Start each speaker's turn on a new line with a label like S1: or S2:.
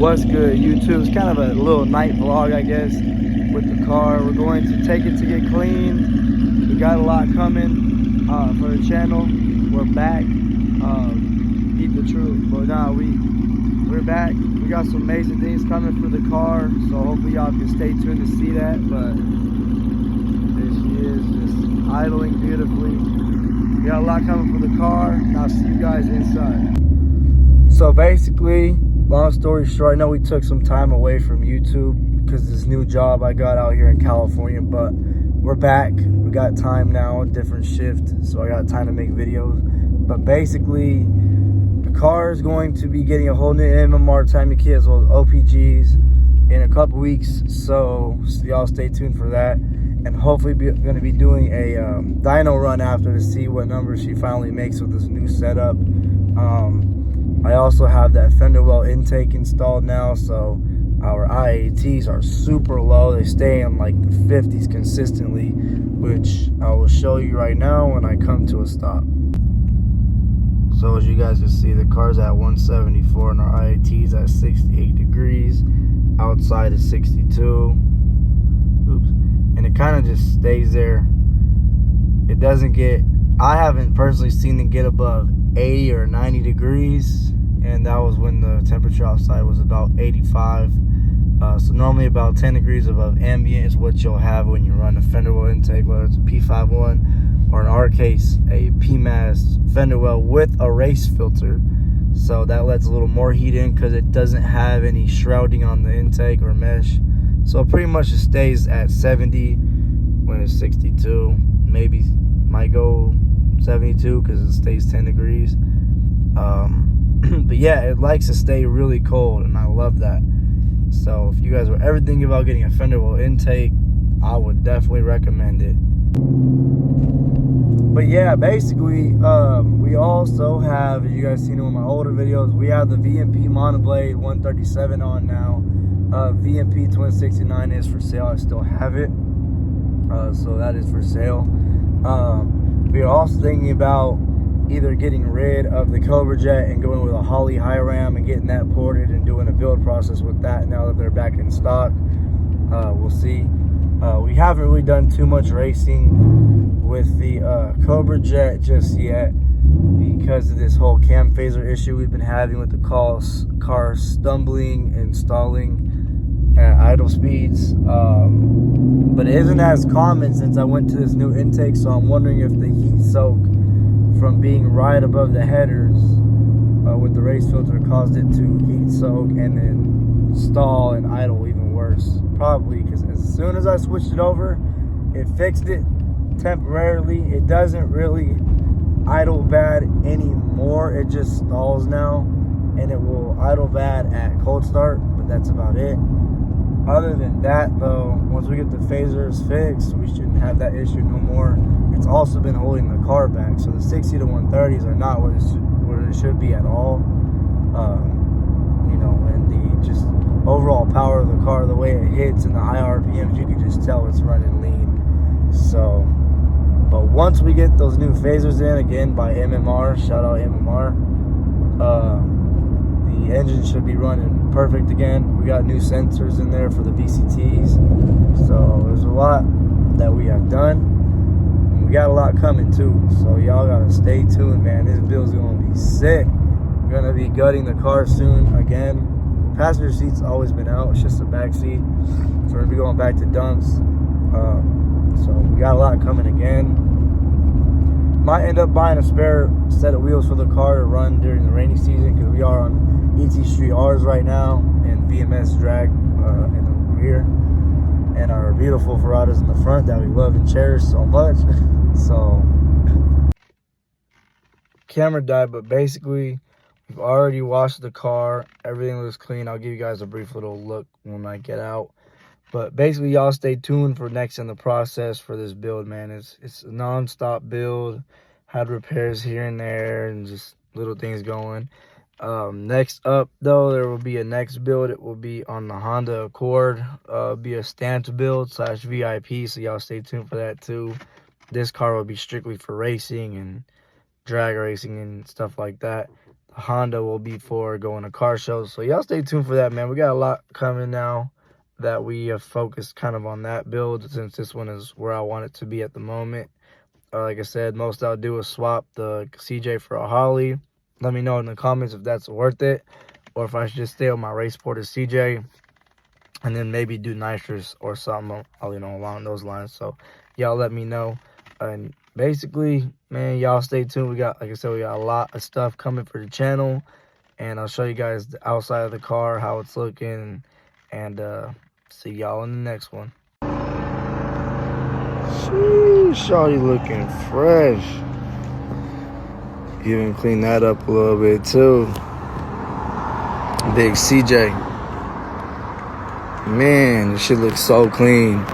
S1: What's good, YouTube? It's kind of a little night vlog, I guess, with the car. We're going to take it to get cleaned. We got a lot coming for the channel. We're back. Eat the truth. But nah, we're back. We got some amazing things coming for the car, so hopefully y'all can stay tuned to see that. But there she is, just idling beautifully. We got a lot coming for the car, and I'll see you guys inside. So basically, long story short, I know we took some time away from YouTube because this new job I got out here in California, but we're back. We got time now, a different shift, so I got time to make videos. But basically, the car is going to be getting a whole new MMR timing kit as well as OPGs in a couple weeks, so y'all stay tuned for that. And hopefully going to be doing a dyno run after to see what numbers she finally makes with this new setup. I also have that fender well intake installed now, so our IATs are super low. They stay in like the 50s consistently, which I will show you right now when I come to a stop. So as you guys can see, the car's at 174 and our IAT's at 68 degrees. Outside is 62. Oops. And it kind of just stays there. It doesn't get, I haven't personally seen it get above 80 or 90 degrees, and that was when the temperature outside was about 85. So normally about 10 degrees above ambient is what you'll have when you run a fender well intake, whether it's a P51 or in our case a PMAS fender well with a race filter. So that lets a little more heat in because it doesn't have any shrouding on the intake or mesh. So it pretty much just stays at 70 when it's 62. Maybe might go 72 because it stays 10 degrees. But yeah, it likes to stay really cold, and I love that. So if you guys were ever thinking about getting a fender well intake, I would definitely recommend it. But yeah, basically, we also have, as you guys seen in my older videos, we have the VMP Monoblade 137 on now. VMP Twin 69 is for sale. I still have it, so that is for sale. We are also thinking about either getting rid of the Cobra Jet and going with a Holley high ram and getting that ported and doing a build process with that now that they're back in stock. We'll see. We haven't really done too much racing with the Cobra Jet just yet because of this whole cam phaser issue we've been having with the car stumbling and stalling at idle speeds. But it isn't as common since I went to this new intake, so I'm wondering if the heat soak from being right above the headers with the race filter caused it to heat soak and then stall and idle even worse. Probably because as soon as I switched it over, it fixed it temporarily. It doesn't really idle bad anymore. It just stalls now, and it will idle bad at cold start, but that's about it. Other than that, though, once we get the phasers fixed, we shouldn't have that issue no more. It's also been holding the car back, so the 60 to 130s are not what it should be at all. You know, and the just overall power of the car, the way it hits and the high RPMs, you can just tell it's running lean. So, but once we get those new phasers in, again by MMR, shout out MMR, the engine should be running perfect again. We got new sensors in there for the VCTs, so there's a lot that we have done, and we got a lot coming too, so y'all gotta stay tuned, man. This build's gonna be sick. We're gonna be gutting the car soon again. Passenger seat's always been out, it's just the back seat, so we're gonna be going back to dumps. So we got a lot coming again. Might end up buying a spare set of wheels for the car to run during the rainy season, because we are on ET Street R's right now and VMS drag in the rear, and our beautiful Ferradas in the front that we love and cherish so much. So camera died, but basically we've already washed the car. Everything looks clean. I'll give you guys a brief little look when I get out. But basically, y'all stay tuned for next in the process for this build, man. It's a non-stop build. Had repairs here and there and just little things going. Next up, though, there will be a next build. It will be on the Honda Accord. Be a stamped build / VIP, so y'all stay tuned for that, too. This car will be strictly for racing and drag racing and stuff like that. Honda will be for going to car shows. So y'all stay tuned for that, man. We got a lot coming now that we have focused kind of on that build, since this one is where I want it to be at the moment. Like I said, most I'll do is swap the CJ for a Holly. Let me know in the comments if that's worth it, or if I should just stay on my Race Porter CJ and then maybe do nitrous or something, you know, along those lines. So y'all let me know. And basically, man, y'all stay tuned. We got, like I said, we got a lot of stuff coming for the channel, and I'll show you guys the outside of the car, how it's looking, and see y'all in the next one. Sheesh, shawty looking fresh. Even clean that up a little bit too. Big CJ. Man, this shit looks so clean.